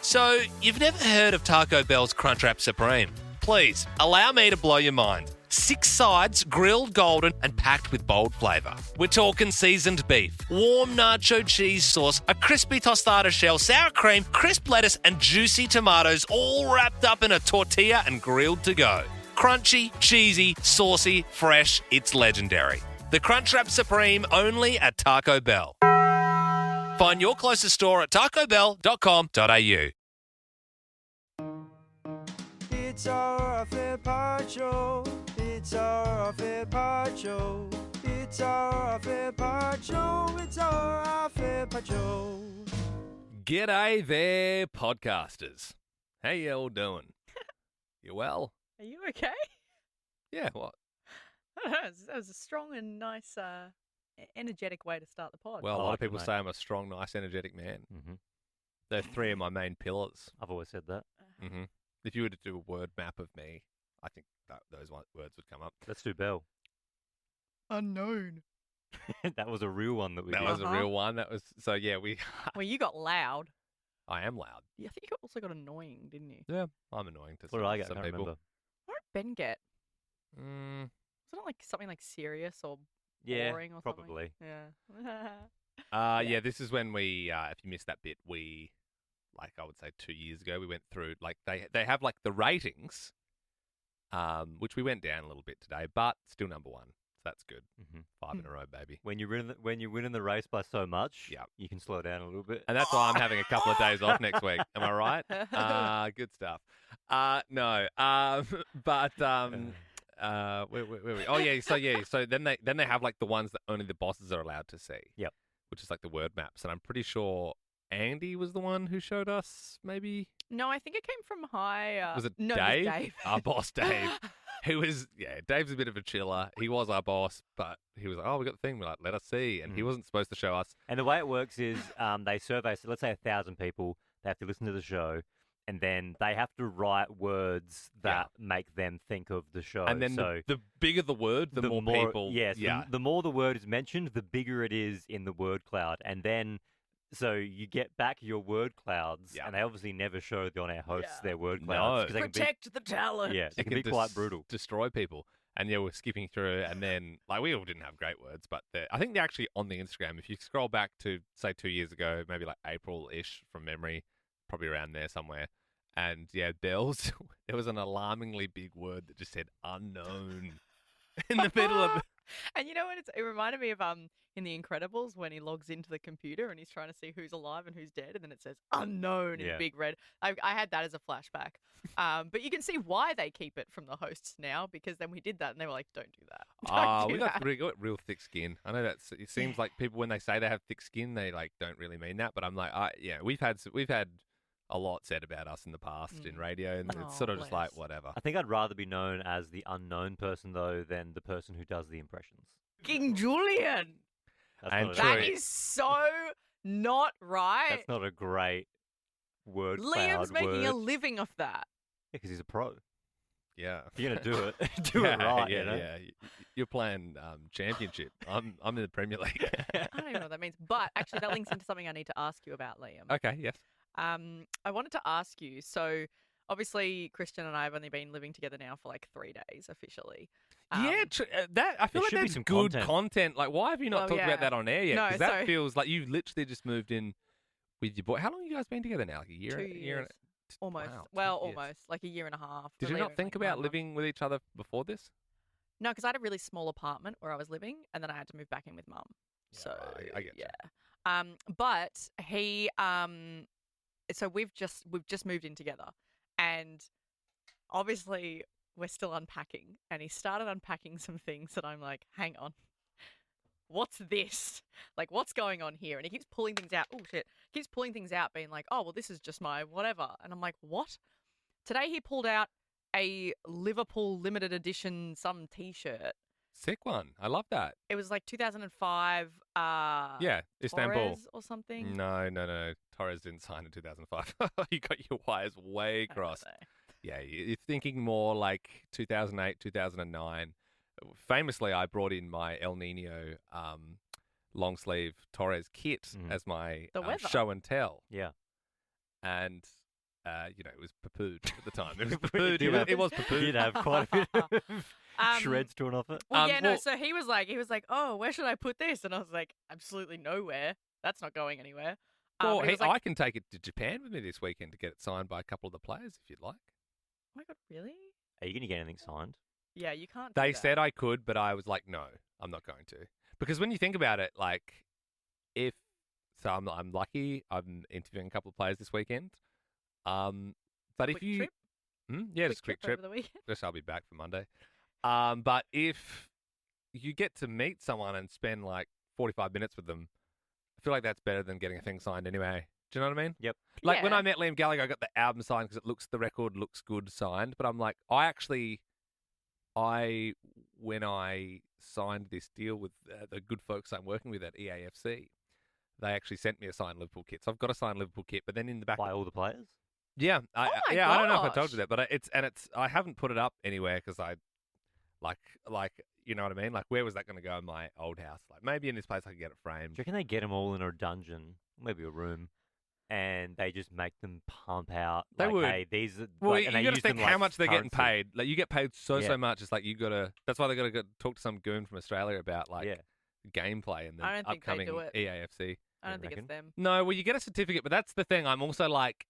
So, you've never heard of Taco Bell's Crunchwrap Supreme? Please, allow me to blow your mind. 6 sides, grilled golden and packed with bold flavour. We're talking seasoned beef, warm nacho cheese sauce, a crispy tostada shell, sour cream, crisp lettuce and juicy tomatoes all wrapped up in a tortilla and grilled to go. Crunchy, cheesy, saucy, fresh, it's legendary. The Crunchwrap Supreme only at Taco Bell. Find your closest store at tacobell.com.au. It's our fair part show. It's our fair part show. It's our fair part show. It's our fair part show. G'day there, podcasters. How you all doing? You well? Are you okay? Yeah, what? I don't know. That was a strong and nice, energetic way to start the pod. Well, a lot of like it, people mate. say I'm a strong, nice, energetic man. Mm-hmm. They're 3 of my main pillars. I've always said that. Mm-hmm. If you were to do a word map of me, I think those words would come up. Let's do Belle. Unknown. That was a real one that we That did. was a real one. That was so. Yeah, Well, you got loud. I am loud. Yeah, I think you also got annoying, didn't you? Yeah, I'm annoying to What did I get? I some can't people. remember. What did Ben get? Mm, Wasn't it like something like serious or Yeah, boring or probably. something? Yeah. yeah. This is when we. If you missed that bit, we, like I would say 2 years ago, we went through like they have like the ratings, which we went down a little bit today, but still number 1. So that's good. Mm-hmm. 5 in a row, baby. When you win in the race by so much, Yep. you can slow down a little bit. And that's why I'm having a couple of days off next week. Am I right? Good stuff. No. But where we? Oh yeah. So then they have like the ones that only the bosses are allowed to see. Yep. Which is like the word maps, and I'm pretty sure Andy was the one who showed us. Maybe No, I think it came from high. was it no, Dave? It was Dave. Our boss, Dave. Who was Dave's a bit of a chiller. He was our boss, but he was like, "Oh, we got the thing." We're like, "Let us see," and he wasn't supposed to show us. And the way it works is they survey, so let's say 1,000 people, they have to listen to the show, and then they have to write words that make them think of the show. And then so the bigger the word, the more people. Yes, yeah. the more the word is mentioned, the bigger it is in the word cloud. And then, so you get back your word clouds, Yeah. and they obviously never show the on-air hosts Yeah. their word No. clouds. 'cause they can be, Protect the talent. yeah, they It can be quite brutal. Destroy people. And yeah, we're skipping through, and then like we all didn't have great words, but I think they're actually on the Instagram. If you scroll back to say 2 years ago, maybe like April-ish from memory, probably around there somewhere. And yeah, Belle's there was an alarmingly big word that just said unknown in the middle of. And you know what? It reminded me of in The Incredibles when he logs into the computer and he's trying to see who's alive and who's dead, and then it says unknown in Yeah. big red. I had that as a flashback. But you can see why they keep it from the hosts now, because then we did that and they were like, "Don't do that." Don't do We that." got real thick skin. I know it seems like people when they say they have thick skin, they like don't really mean that. But I'm like, we've had a lot said about us in the past in radio, and Oh, it's sort of just like bless. whatever. I think I'd rather be known as the unknown person, though, than the person who does the impressions. King Julian. That's And not true. That is so not right. That's not a great word Liam's cloud making a word. living off that. Because he's a pro. Yeah. If you're going to do it, do it right, Yeah, you know? yeah. You're playing championship. I'm in the Premier League. I don't even know what that means. But actually, that links into something I need to ask you about, Liam. Okay. Yes. I wanted to ask you. So, obviously, Christian and I have only been living together now for like 3 days officially. That I feel there like should be that's some good content. Like, why have you not Well, talked yeah. about that on air yet? No, Because that so- feels like you literally just moved in with your boy. How long have you guys been together now? Like a year? 2 a year years. and Almost. Wow, 2 well, years. almost. Like a year and a half. Did We're you not leaving, think like, 9 about months. living with each other before this? No, because I had a really small apartment where I was living, and then I had to move back in with Mum. Yeah, So I get you. yeah. But he so we've just moved in together, and obviously we're still unpacking, and he started unpacking some things that I'm like, hang on. What's this? Like, what's going on here? And he keeps pulling things out. Oh, shit. He keeps pulling things out, being like, oh, well, this is just my whatever. And I'm like, what? Today he pulled out a Liverpool limited edition some T-shirt. Sick one. I love that. It was like 2005 Yeah, Istanbul. Torres or something. No. Torres didn't sign in 2005. You got your wires way I don't crossed. know. Yeah, you're thinking more like 2008, 2009. Famously, I brought in my El Nino long sleeve Torres kit Mhm. as my The weather. show and tell. Yeah. And it was poo-pooed at the time. It was It poo-pooed. did have- It was Did poo-pooed. have quite a bit of Um, shreds torn off it. Well, Um, well- so he was like, oh, where should I put this? And I was like, absolutely nowhere. That's not going anywhere. Well, he was like, I can take it to Japan with me this weekend to get it signed by a couple of the players if you'd like. oh my God, really? Are you going to get anything signed? Yeah, you can't do They that. said I could, but I was like, no, I'm not going to. Because when you think about it, like, I'm lucky, I'm interviewing a couple of players this weekend. But if Quick you, trip? yeah, just a quick trip. over the weekend. Just I'll be back for Monday. But if you get to meet someone and spend like 45 minutes with them, I feel like that's better than getting a thing signed anyway. Do you know what I mean? Yep. Like when Yeah. I met Liam Gallagher, I got the album signed because the record looks good signed. But I'm like, when I signed this deal with the good folks I'm working with at EAFC, they actually sent me a signed Liverpool kit. So I've got a signed Liverpool kit. But then in the back, By all the players? yeah, my I don't know if I told gosh. you that, but I haven't put it up anywhere because I like you know what I mean. Like where was that going to go in my old house? Like maybe in this place I could get it Do framed. you reckon they get them all in a dungeon, maybe a room, and they just make them pump out? They like, would. Hey, these are, Well, like, you and they got to use think them how like much they're getting currency. paid. Like you get paid so Yeah. much. It's like you got to. That's why they got to go talk to some goon from Australia about like Yeah. gameplay and the I don't think they upcoming do it. EAFC. I don't You think it's reckon? them. No, well, you get a certificate, but that's the thing. I'm also like,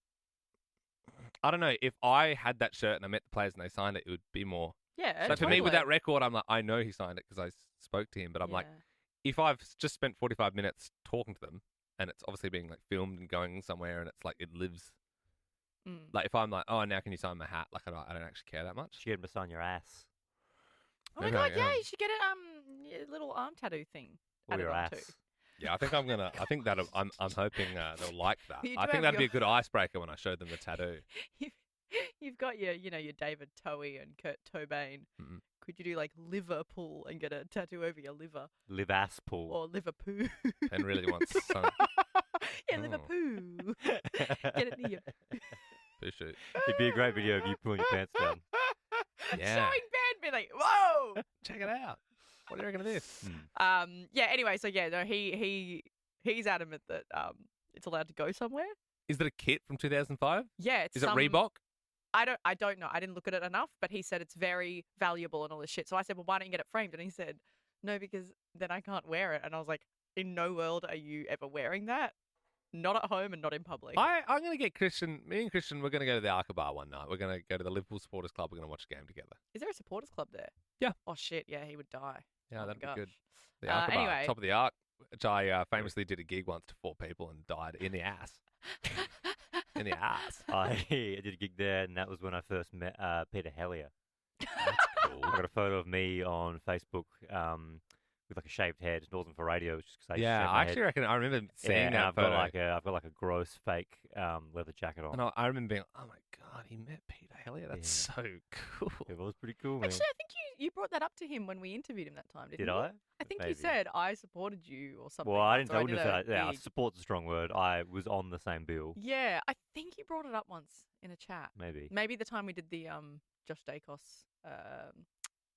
I don't know. If I had that shirt and I met the players and they signed it, it would be more. Yeah, So for me, with that totally. record, I'm like, I know he signed it because I spoke to him. But I'm like, Yeah. if I've just spent 45 minutes talking to them and it's obviously being like filmed and going somewhere and it's like it lives. Mm. Like if I'm like, oh, now can you sign my hat? Like I don't actually care that much. She had on your ass. Oh my Maybe God, I yeah, am. you should get a little arm tattoo thing. Or added your on too. ass. Yeah, I think I'm gonna. I think that I'm hoping they'll like that. You do I think have that'd be a your- good icebreaker when I show them the tattoo. You've got your David Towie and Kurt Cobain. Mm-mm. Could you do like Liverpool and get a tattoo over your liver Live ass pool. or Liverpool? And really wants some yeah, Oh. Liverpool. Get it near you. poo shoot. It'd be a great video of you pulling your pants down. Yeah. Showing band, be like, whoa. Check it out. What do you reckon of this? Yeah. Anyway, so yeah, no, he's adamant that it's allowed to go somewhere. Is it a kit from 2005? Yeah, it's Is it some- Reebok? I don't know. I didn't look at it enough, but he said it's very valuable and all this shit. So I said, well, why don't you get it framed? And he said, no, because then I can't wear it. And I was like, in no world are you ever wearing that. Not at home and not in public. I'm going to get Christian. Me and Christian, we're going to go to the Arca Bar one night. We're going to go to the Liverpool Supporters Club. We're going to watch a game together. Is there a supporters club there? Yeah. Oh shit, yeah, he would die. Yeah, Oh my that'd be gosh. good. The Arca Bar, anyway. top of the arc, which I famously did a gig once to 4 people and died in the ass. In the ass. I did a gig there, and that was when I first met Peter Hellier. That's cool. I got a photo of me on Facebook with like a shaved head. It wasn't for radio, it's just because I Yeah, shaved I my actually head. reckon I remember Yeah, seeing and that I've photo. got like a gross fake leather jacket on. And I remember being, oh my God, he met Peter Hellier. That's so cool. It was pretty cool, man. Actually, I think you brought that up to him when we interviewed him that time, didn't Did you? I? I think Maybe. you said I supported you or something. Well, I once, didn't. or I wouldn't did have said a that. Yeah, gig. support's a strong word. I was on the same bill. Yeah, I think you brought it up once in a chat. Maybe. Maybe the time we did the Josh Dacos,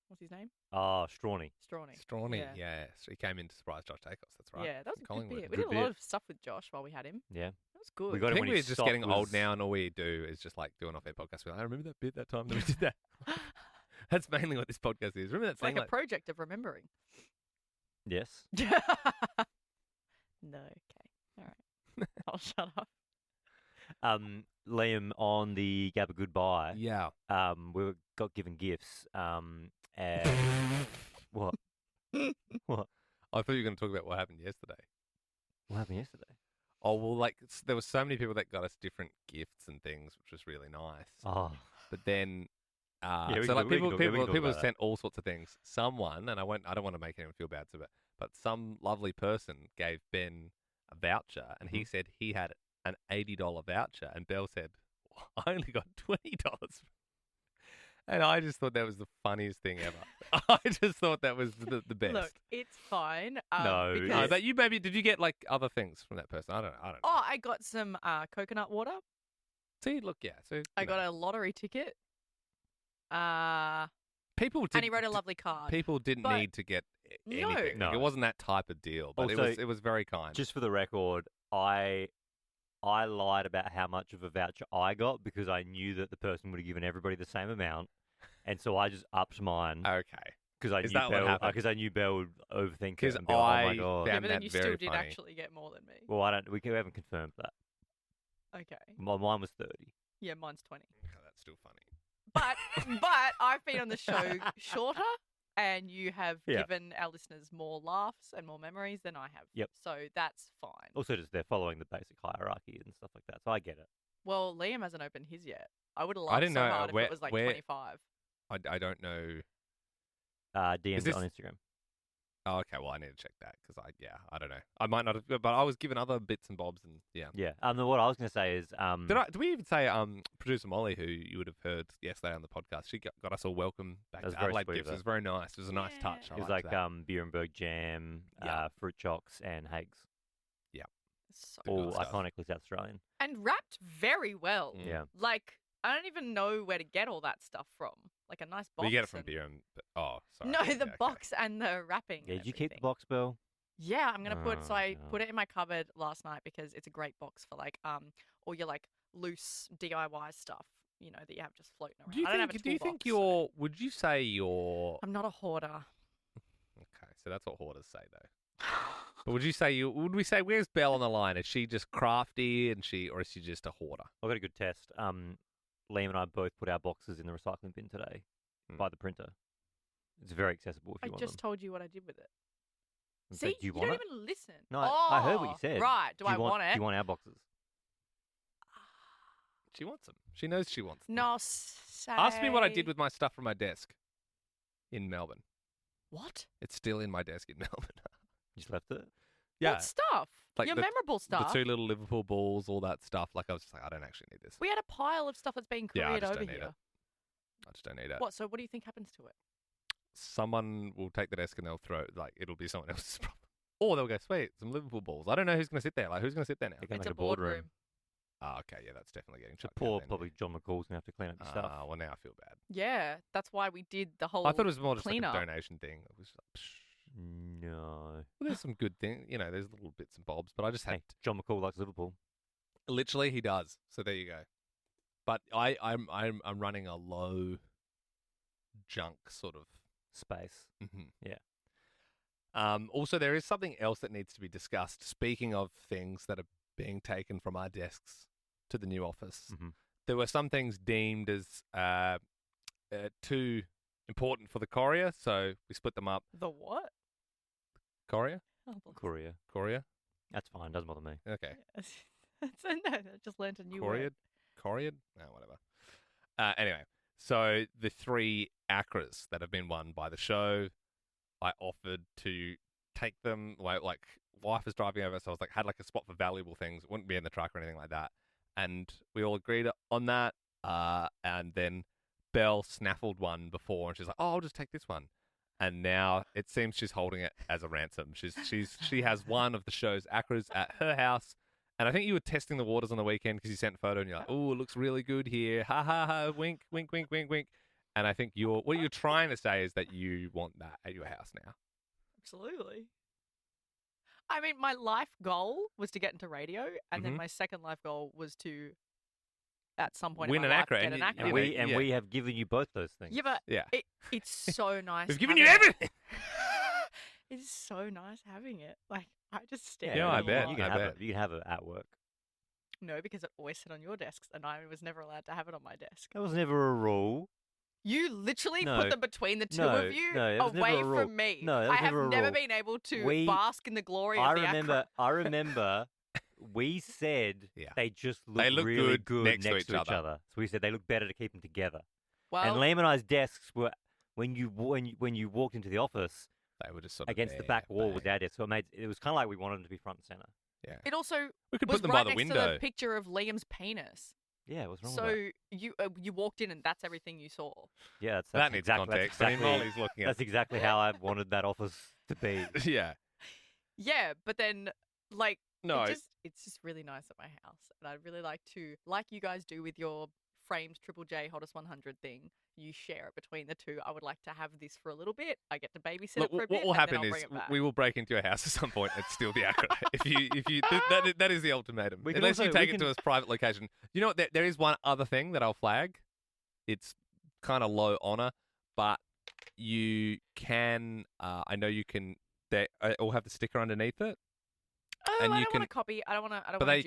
what's his name? Oh, Strawny. Strawny. Strawny, Yeah. yes. He came in to surprise Josh Dacos, that's right. Yeah, that was from a good Collingwood. bit. We Good did a lot bit. of stuff with Josh while we had him. Yeah. That was good. We got I him think when we're his just stock getting old was- now, and all we do is just like doing off air podcasts. We're like, I remember that bit that time that we did that. That's mainly what this podcast is. Remember that It's like thing? a project of remembering. Yes. No, okay. All right. I'll shut up. Liam, on the Gabba Goodbye, yeah. got given gifts. And what? What? I thought you were going to talk about what happened yesterday. What happened yesterday? Oh, well, like, there were so many people that got us different gifts and things, which was really nice. Oh, But then, we so can like talk- we can people talk about that. sent all sorts of things. Someone, and I don't want to make anyone feel bad, but some lovely person gave Ben a voucher, and he said he had an $80 voucher, and Belle said, I only got $20. And I just thought that was the funniest thing ever. I just thought that was the best. Look, it's fine. No, because... No, but you maybe did you get like other things from that person? I don't know. Oh, I got some coconut water. See, look, yeah. So I got a lottery ticket. people did, And he wrote a lovely card. People didn't But- need to get No. anything. No. It wasn't that type of deal, but Also, it was very kind. just for the record, I I lied about how much of a voucher I got because I knew that the person would have given everybody the same amount, and so I just upped mine Okay. because I Is knew that what Belle. happened? Because I knew Belle would overthink it Because and be like, "Oh my I god." Yeah, found but then that you very still did funny. actually get more than me. Well, I don't. We haven't confirmed that. Okay. Mine was 30. Yeah, mine's 20. Okay, that's still funny. But I've been on the show shorter, and you have Yeah. given our listeners more laughs and more memories than I have. Yep. So that's fine. Also, just they're following the basic hierarchy and stuff like that, so I get it. Well, Liam hasn't opened his yet. I would have I loved didn't so know, hard if where- it was like where- 25. I don't know. DMs this- on Instagram. Oh, okay. Well, I need to check that because I don't know. I might not have, but I was given other bits and bobs and yeah. Yeah. What I was going to say is, Did we even say producer Molly, who you would have heard yesterday on the podcast, she got us all welcome back That was to very Adelaide sweet of Gifts. It her. was very nice. It was a nice touch. Yeah. I it was liked like that. Burenberg jam, Yeah. fruit chocks, and Hagues. So Good All stuff. iconically South Australian. and wrapped very well. Mm. Yeah. Like, I don't even know where to get all that stuff from. Like a nice box. Well, you get it from and- beer and oh, sorry. No, Yeah, the okay. box and the wrapping. Yeah, and did you keep the everything. box, Belle? Yeah, I'm gonna put. So I Oh, put it in my cupboard last night because it's a great box for like all your like loose DIY stuff. You know that you have just floating around. Do you I don't have a think? Do you think toolbox, so- you're? Would you say you're? I'm not a hoarder. Okay, so that's what hoarders say though. But would you say you? Would we say where's Belle on the line? Is she just crafty or is she just a hoarder? I got a good test. Liam and I both put our boxes in the recycling bin today Hmm. by the printer. It's very accessible if I you want just them. told you what I did with it. In See, fact, do you want don't it? even listen. No, I heard what you Oh, said. Right? Do I you want it? Do you want our boxes? She wants them. She knows she wants them. No. Ask me what I did with my stuff from my desk in Melbourne. What? It's still in my desk in Melbourne. You just left it. Yeah, What stuff? Like Your the- memorable stuff. the two little Liverpool balls, all that stuff. Like I was just like, I don't actually need this. We had a pile of stuff that's being Yeah, I couriered just over don't need here. it. I just don't need it. What? So what do you think happens to it? Someone will take the desk and they'll throw it. Like it'll be someone else's problem. Or they'll go, sweet, some Liverpool balls. I don't know who's going to sit there. Like who's going to sit there now? They're gonna It's make a boardroom. boardroom. Oh, okay, yeah, that's definitely getting So chucked out poor, then. probably John McCall's gonna have to clean up your stuff. Well, now I feel bad. Yeah, that's why we did the whole. I thought it was more just cleanup. like a donation thing. It was like, psh. No. Well, there's some good things, there's little bits and bobs, but I just had Hey, John McCall likes Liverpool. literally he does. So there you go. But I'm running a low junk sort of. Space. Yeah. Also, there is something else that needs to be discussed. Speaking of things that are being taken from our desks to the new office, Mhm. there were some things deemed as too important for the courier, so we split them up. The what? Courier? Oh, bless. Courier. Courier? That's fine. Doesn't bother me. Okay. That's no, I just learned a new Couriered? word. Couriered? No, whatever. Anyway, so the 3 Acras that have been won by the show, I offered to take them. Like wife was driving over, so I was like, had like a spot for valuable things. It wouldn't be in the truck or anything like that. And we all agreed on that. And then Belle snaffled one before, and she's like, "Oh, I'll just take this one." And now it seems she's holding it as a ransom. She has one of the show's Acras at her house. And I think you were testing the waters on the weekend because you sent a photo and you're like, "Oh, it looks really good here. Ha ha ha! Wink, wink, wink, wink, wink." And I think what you're trying to say is that you want that at your house now. Absolutely. I mean, my life goal was to get into radio, and then Mhm. my second life goal was to, at some point, Win in an my life, Acra, get and an you- Acra. you know, yeah. We have given you both those things. Yeah, but Yeah, it's so nice. we've given you having it. everything. It's so nice having it. Like I just stare. Yeah, at I it a bet. lot. You can I have bet. it. You can have it at work. No, because it always sit on your desks, and I was never allowed to have it on my desk. That was never a rule. You literally No. put them between the two No, of you, no, that was never away a rule. from me. No, that was I have never a never rule. been able to We- bask in the glory I of the remember. Acra. I remember. We said Yeah. they just look, They look really good next to each other. So we said they look better to keep them together. Well, And Liam and I's desks were when you walked into the office They were just sort of against the there, back wall with bang. our desk. So it was kind of like we wanted them to be front and center. Yeah, it also we could was put them right by the next window. to the picture of Liam's penis. Yeah, what's wrong with So you walked in and that's everything you saw. that? Yeah, that's that needs exactly, context. That's I exactly, mean, Molly's looking at. that's exactly how I wanted that office to be. Yeah. Yeah, but then like No. it's just really nice at my house, and I'd really like to, like you guys do with your framed Triple J Hottest 100 thing. You share it between the two. I would like to have this for a little bit. I get to babysit Look, it for a bit. what will and happen then I'll is bring it back. we will break into your house at some point and steal the acro. That is the ultimatum. We can Unless you also- take we it to can- a private location. You know what? There is one other thing that I'll flag. It's kind of low honor, but you can. I know you can. They all have the sticker underneath it. Oh, and I you don't want to copy. I don't want to. But they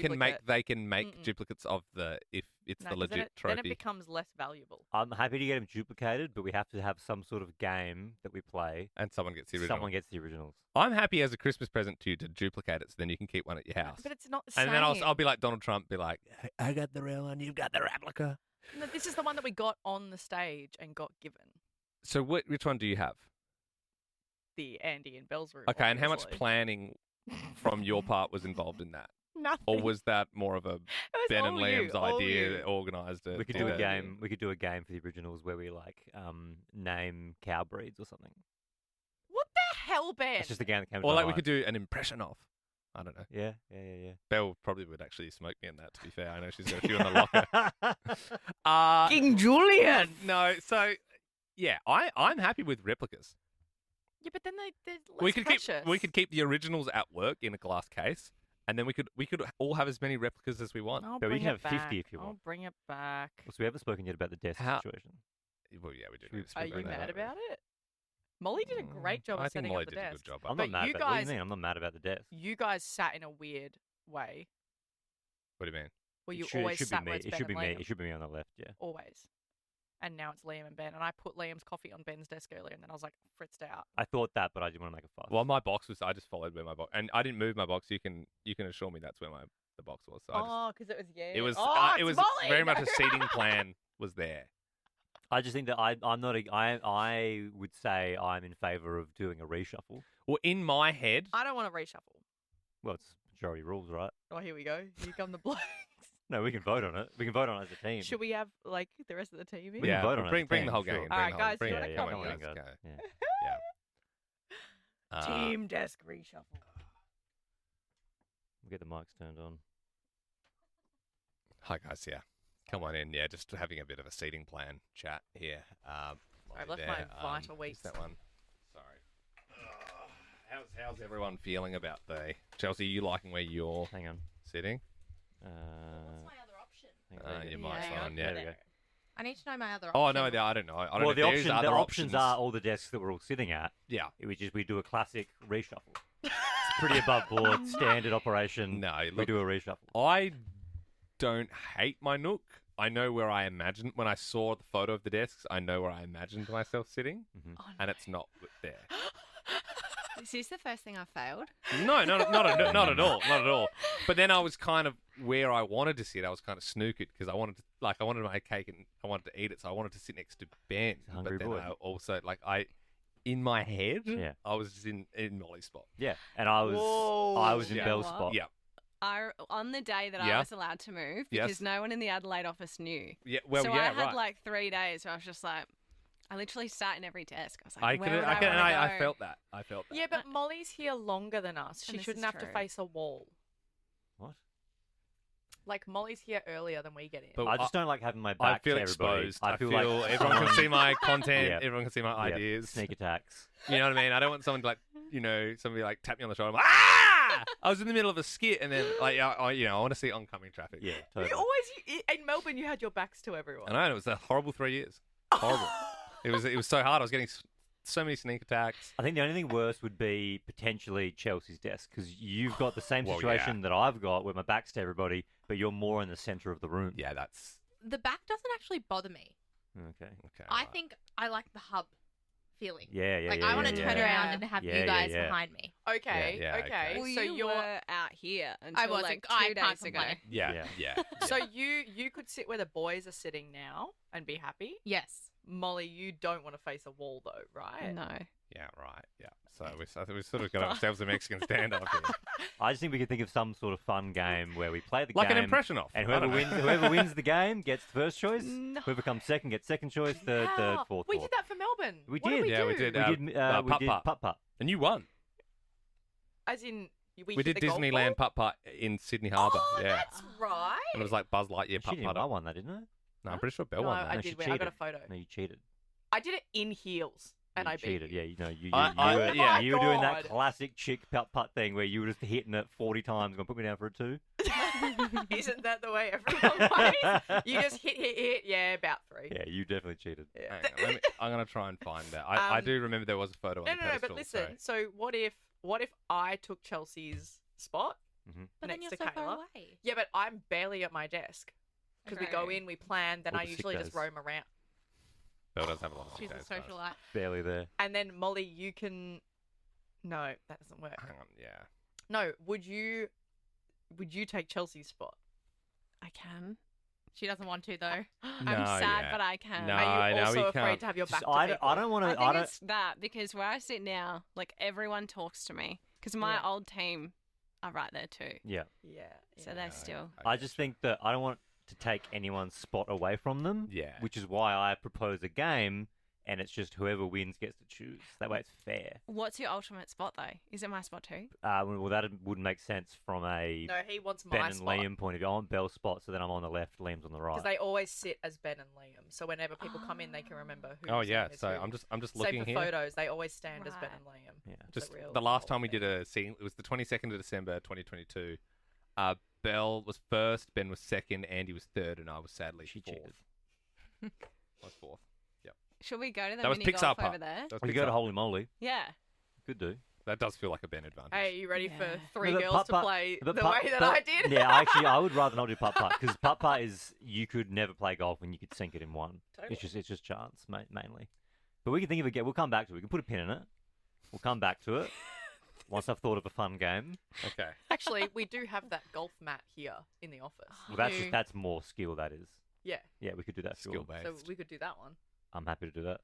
can make Mm-mm. duplicates of if it's No, the 'cause then legit it, then trophy. it becomes less valuable. I'm happy to get them duplicated, but we have to have some sort of game that we play. And someone gets the original. Someone gets the originals. I'm happy as a Christmas present to you to duplicate it, so then you can keep one at your house. But it's not the same. And then I'll be like Donald Trump, be like, I got the real one, you've got the replica. No, this is the one that we got on the stage and got given. So which one do you have? The Andy and Belle's room. Okay, and how much obviously. planning from your part was involved in that? Nothing. Or was that more of a It was Ben and all you, Liam's all idea you. that organised it? We could did do a it? game. We could do a game for the originals where we name cow breeds or something. What the hell, Ben? It's just a game that came to Or my like we mind. could do an impression of. I don't know. Yeah. Belle probably would actually smoke me in that, to be fair. I know she's got a few in the locker. King Julian. No, so yeah, I'm happy with replicas. Yeah, but then they're less We could precious. keep the originals at work in a glass case, and then we could all have as many replicas as we want. I'll But we bring can it have 50 back. if you I'll want. bring it back. So we haven't spoken yet about the desk How- situation. Well, yeah, we do. Should we- need to Are speak you about mad that. about it? Molly did a great job I of think setting Molly up the did a desk. good job. I'm But not mad you about. What do guys- you mean? I'm not mad about the desk. You guys sat in a weird way. What do you mean? Where you it should, always it should sat be where me. it's It Ben should be and me. Liam. It should be me on the left. Yeah. Always. And now it's Liam and Ben. And I put Liam's coffee on Ben's desk earlier, and then I was like fritzed out. I thought that, but I didn't want to make a fuss. Well, my box was. I just followed where my box, and I didn't move my box. You can assure me that's where the box was. So I just, Oh, because it was it was Oh, it it's was Molly! very much a seating plan was there. I just think that I'm not. I would say I'm in favour of doing a reshuffle. Well, in my head, I don't want to reshuffle. Well, it's majority rules, right? Oh, here we go. Here come the blokes. No, we can vote on it. We can vote on it as a team. Should we have like the rest of the team? in? We can vote on it as a bring team, the whole sure. gang. in, All bring right, the whole- guys, bring you it, wanna come come on, in? let's go. Yeah. Team desk reshuffle. We'll get the mics turned on. Hi guys, yeah, come on in. Yeah, just having a bit of a seating plan chat here. I've left my vital is weeks. that one. Sorry. How's everyone feeling about the Chelsea? You liking where you're Hang on. sitting? What's my other option? Hang on. Your Yeah, mic's hang on. on. Yeah. There we go. I need to know my other Oh option. no, I don't know. I don't know Well, if the there is other options are all the desks that we're all sitting at. Yeah. Which is we do a classic reshuffle. It's pretty above board, standard operation. No, we look, do a reshuffle. I don't hate my nook. I know where I imagined when I saw the photo of the desks. I know where I imagined myself sitting, Mhm. Oh, and it's not there. Is this the first thing I failed? No, not at all. But then I was kind of where I wanted to sit. I was kind of snookered because I wanted my cake and I wanted to eat it, so I wanted to sit next to Ben. He's a hungry but then boy. I also in my head, Yeah. I was just in Molly's spot. Yeah, and I was in Yeah. Belle's What? spot. Yeah, On the day that Yeah. I was allowed to move, Yes. because no one in the Adelaide office knew. yeah. Well, so yeah, I had right. like 3 days where I was just like, I literally sat in every desk. I was like, I where could, would I could, and wanna I go? felt that. I felt that. Yeah, but Molly's here longer than us. She And this shouldn't is have to true. face a wall. What? Like Molly's here earlier than we get in. But I just don't like having my I back feel to everybody. exposed. I feel like like everyone can someone- see my content. Yeah. Everyone can see my Yeah, ideas. sneak attacks. You know what I mean? I don't want someone to somebody tap me on the shoulder. I'm like, ah! I was in the middle of a skit, and then I want to see oncoming traffic. Yeah, You totally. always in Melbourne. You had your backs to everyone. I know, and it was a horrible 3 years. Horrible. It was so hard. I was getting so many sneak attacks. I think the only thing worse would be potentially Chelsea's desk because you've got the same Well, situation that I've got where my back's to everybody, but you're more in the centre of the room. Yeah, that's The back doesn't actually bother me. Okay. okay. I right. think I like the hub feeling. Yeah, yeah, Like yeah. I want yeah, to yeah. turn around and have Yeah, you yeah, guys yeah. behind me. Okay, Yeah, okay. okay. Well, So you you're were out here until I wasn't. like I 2 can't days ago. complain. Yeah, yeah. so you could sit where the boys are sitting now and be happy. Yes. Molly, you don't want to face a wall though, right? No. Yeah, right. Yeah. So we sort of got ourselves a Mexican standoff here, I just think we could think of some sort of fun game where we play the like game. an impression off. And I don't whoever wins the game gets the first choice. No. Whoever comes second gets second choice. Third, Yeah. fourth. We fourth. did that for Melbourne. We What did. we Yeah, do? we did. We did putt-putt. putt-putt. And you won. As in, we We hit did the golf Disneyland ball? putt putt in Sydney Harbour. Oh, yeah, that's right. and it was like Buzz Lightyear She putt didn't putt. I won that, didn't I? No, I'm pretty sure Belle No, won I that. No, did she win. I got a cheated. photo. No, you cheated. I did it in heels, and you I beat cheated. you. Yeah, you know, you yeah. you were doing that God. classic chick putt thing where you were just hitting it 40 times. Gonna put me down for a 2. Isn't that the way everyone plays? You just hit. Yeah, about 3. Yeah, you definitely cheated. Yeah. Hang on, I'm gonna try and find that. I do remember there was a photo on No, the no, pedestal. but listen. So what if I took Chelsea's spot But then next you're to so far Kayla? away. Yeah, but I'm barely at my desk because we go True. in, we plan, then All I the sick usually just days. roam around. Belle does have a lot of She's a days, does. socialite. Barely there. And then Molly, you can. No, that doesn't work. Hang on, yeah. No, would you take Chelsea's spot? I can. She doesn't want to though. I'm No, sad, yeah. but I can. No, Are you no, also we afraid can't. to have your back Just, to I people? don't want I to. think it's that because where I sit now, like everyone talks to me because my Yeah. old team are right there too. Yeah. Yeah. So yeah. they're still. I just think that I don't want to take anyone's spot away from them. Yeah. Which is why I propose a game, and it's just whoever wins gets to choose. That way, it's fair. What's your ultimate spot though? Is it my spot too? Well, that wouldn't make sense from a No, he wants Ben my and spot. Liam point of view. I want Belle's spot, so then I'm on the left, Liam's on the right. Because they always sit as Ben and Liam, so whenever people come in, they can remember who. Oh whose yeah. name is So who. I'm just Same looking for here. photos, they always stand as Ben Right. and Liam. Yeah. Just real the last whole time we did thing. a scene, it was the 22nd of December, 2022. Belle was first, Ben was second, Andy was third, and I was sadly She fourth. cheated. I was fourth. Should we go to the That was mini Pixar golf part. over there? That was We go to Pixar. Holy Moly. Yeah. Could do. That does feel like a Ben advantage. Hey, you ready for Yeah. 3 No, the girls to putt-putt- play the putt- way that putt- I did? Yeah, actually, I would rather not do putt-putt because putt-putt is you could never play golf and you could sink it in one. Totally. It's just chance mainly. But we can think of it. We'll come back to it. We can put a pin in it. We'll come back to it once I've thought of a fun game. Okay. Actually, we do have that golf mat here in the office. Well, that's do. just that's more skill. That is. Yeah, Yeah, we could do that. Skill Sure. based. so we could do that one. I'm happy to do that.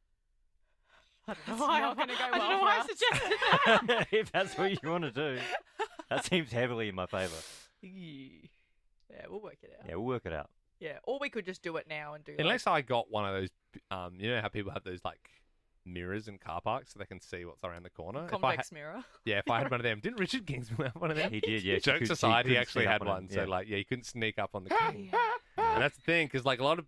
It's not going to go I don't well know for why I us. suggested that. If that's what you want to do, that seems heavily in my favour. Yeah, we'll work it out. Yeah, we'll work it out. Yeah, or we could just do it now and do. Unless I got one of those, you know how people have those like mirrors in car parks so they can see what's around the corner. like If I convex mirror. yeah, if I had one of them, didn't Richard Kingsman have one of them? He did. Yeah. Jokes she aside, he couldn't actually sneak up had on one. him, So yeah. like, yeah, he couldn't sneak up on the king. And that's the thing, because like a lot of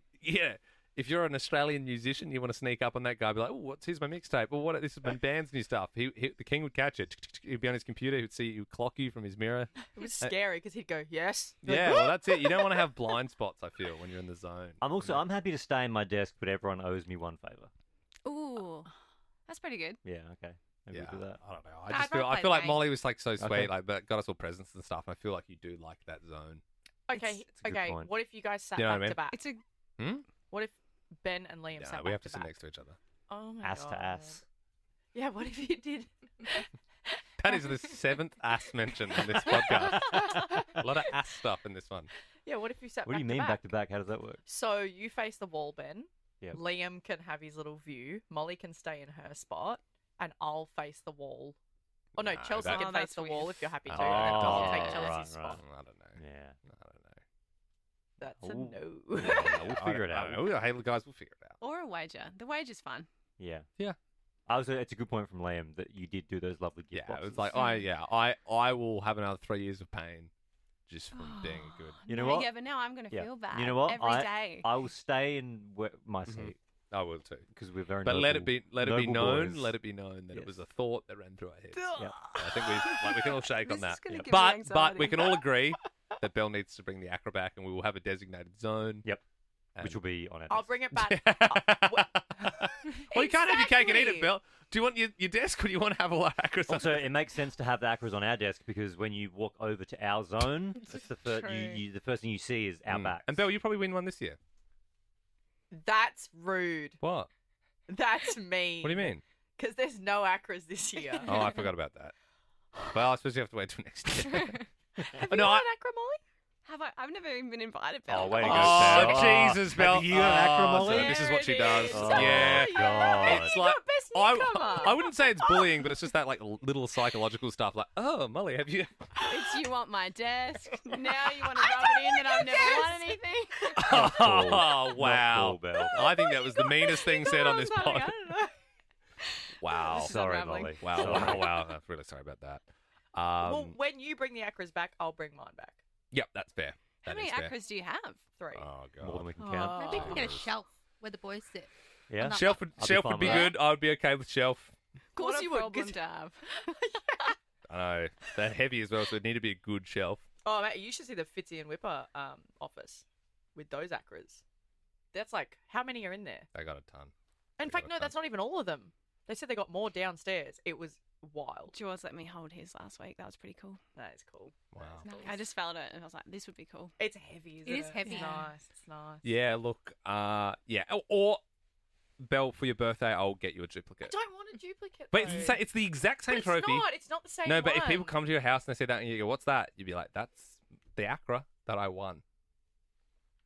if you're an Australian musician, you want to sneak up on that guy, be like, oh, here's my mixtape. Well, what? This is my band's new stuff. The king would catch it. He'd be on his computer. He'd see you, clock you from his mirror. It was scary because he'd go, yes. Yeah, well, that's it. You don't want to have blind spots. I feel when you're in the zone. I'm happy to stay in my desk, but everyone owes me one favour. Ooh, that's pretty good. Yeah. Okay. Maybe Yeah, we'll do that. I don't know. I'd I rather feel play like the Molly was like so sweet, Okay. like but got us all presents and stuff. And I feel like you do like that zone. Okay, It's a good okay. point. What if you guys sat You know what I back to mean? back? It's a What if Ben and Liam Yeah, sat we back have to to sit back? next to each other. Oh my Ass god. to ass. Yeah, what if you did? That is the 7th ass mention in this podcast. A lot of ass stuff in this one. Yeah, what if you sat What do you mean back to back? How does that work? So you face the wall, Ben. Yep. Liam can have his little view. Molly can stay in her spot, and I'll face the wall. Oh no, No, Chelsea that- can Oh, face that's the wall weird. if you're happy to, Oh, and then I'll take right, Chelsea's right. spot. I don't know. Yeah. I don't know. That's Ooh. a no. Yeah, we'll I figure it don't out. know. Hey, guys, we'll figure it out. or a wager. The wager's fun. Yeah. Yeah. It's a good point from Liam that you did do those lovely gift Yeah, boxes. it's like I will have another 3 years of pain just from being good. You know No, what? Yeah, but now I'm going to Yeah. feel bad. You know what? Every day. I will stay in my Mhm. seat I will too. because we're very. But let it noble- be noble known. boys. Let it be known that it Yes. was a thought that ran through our heads. Yeah. I think we can all shake on This that. is gonna Yeah. give me But anxiety. we can all agree that Belle needs to bring the acro back, and we will have a designated zone. Yep. And- Which will be on our. I'll desk. bring it back. Well, you can't have your cake and eat it, Exactly. Belle. Do you want your desk, or do you want to have a lot of acros? on Also, it? it makes sense to have the acros on our desk because when you walk over to our zone, it's the first True. the first thing you see is our Mm. back. And Belle, you probably win one this year. That's rude. What? That's mean. What do you mean? Because there's no acras this year. Oh, I forgot about that. Well, I suppose you have to wait till next year. Have Oh, you no, got I- an acra, Molly? Have I? I've never even been invited. Oh, Belle. way to go, Oh, Belle. Jesus, Belle. Have you got an acro, Molly? So this is what she does. Oh, yeah. God. It's You like got best I newcomer. wouldn't say it's bullying, but it's just that like little psychological stuff. Like, oh, Molly, have you? It's you want my desk. Now you want to rub it in that I've never won anything. Not cool. Oh Not wow! cool, Belle. I think that was the meanest thing said on this I pod. don't know. Wow! This is Sorry, unraveling. Molly. Wow! Sorry. Wow! Wow! I'm really sorry about that. Well, when you bring the acras back, I'll bring mine back. Yep, that's fair. How That many is fair. acros do you have? 3. Oh More than god! we can count. Maybe we can get a Taco's. shelf where the boys sit. Yeah. Not Shelf that- would, I'll be shelf fine would be with that. good. I would be okay with shelf. Of course What a you would. problem 'cause- to have. I know. They're heavy as well, so it'd need to be a good shelf. Oh, mate, you should see the Fitzy and Whipper office with those acras. That's like, how many are in there? They got a ton. In They fact, got a no, ton. that's not even all of them. They said they got more downstairs. It was wild. Jaws let me hold his last week. That was pretty cool. That is cool. Wow. That is cool. I just felt it and I was like, this would be cool. It's heavy, isn't it? It is heavy. It's nice. It's nice. Yeah, look, yeah. Or, Belle, for your birthday, I'll get you a I duplicate. don't want a duplicate. But though. it's the exact same But trophy. It's not the same No, but if people one. come to your house and they say that and you go, what's that? You'd be like, that's the Acra that I won.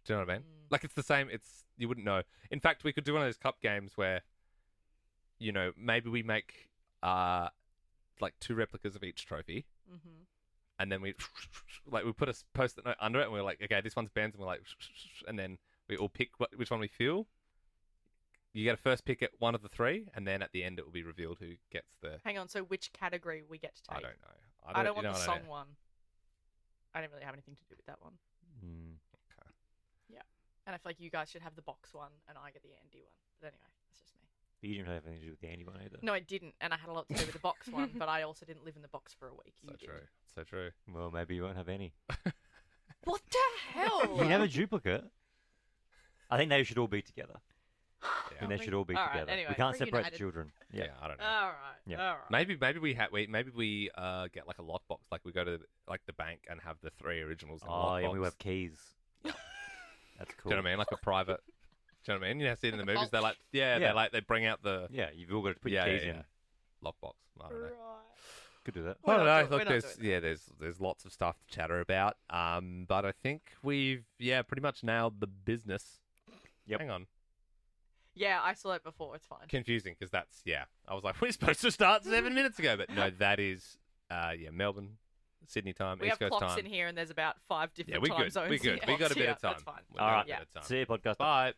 Do you know what I mean? Like, it's the same. You wouldn't know. In fact, we could do one of those cup games where, you know, maybe we make like 2 replicas of each trophy, Mm-hmm. and then we put a post-it note under it, and we're like, okay, this one's Ben's, and we're like, and then we all pick which one we feel. You get a first pick at one of the 3, and then at the end it will be revealed who gets the. Hang on. So which category we get to take? I don't know. I don't you want know the what I song mean? one. I don't really have anything to do with that one. Mm. And I feel like you guys should have the box one, and I get the Andy one. But anyway, that's just me. But you didn't have anything to do with the Andy one either. No, I didn't, and I had a lot to do with the box one, but I also didn't live in the box for a week. You So did. true. So true. Well, maybe you won't have any. What the hell? You can have a duplicate. I think they should all be together. I Yeah. think they should all be All right, together. anyway, we can't separate the reunited. children. Yeah. Yeah. I don't know. All right. Yeah. All right. Maybe we get like a lot box, like we go to like the bank and have the 3 originals in a Oh, lot yeah, box. we have keys. That's cool. Do you know what I mean? Like a private. Do you know what I mean? You know, see it in the Like a movies. They're like, Yeah. they bring out the Yeah, you've all got to put yeah, your keys yeah, in. yeah. Lockbox. I don't know. Could do that. We're I don't not know. doing- we're Look, not doing there's lots of stuff to chatter about. But I think we've pretty much nailed the business. Yep. Hang on. Yeah, I saw it before. It's fine. Confusing because that's I was like, we're supposed to start 7 minutes ago, but no, that is Melbourne, Sydney time, We East have Coast clocks time. in here, and there's about 5 different Yeah, we're time good. zones. We're good. here. We got a bit Yeah, of time. That's fine. We All got a right. bit of time. See you, podcast. Bye.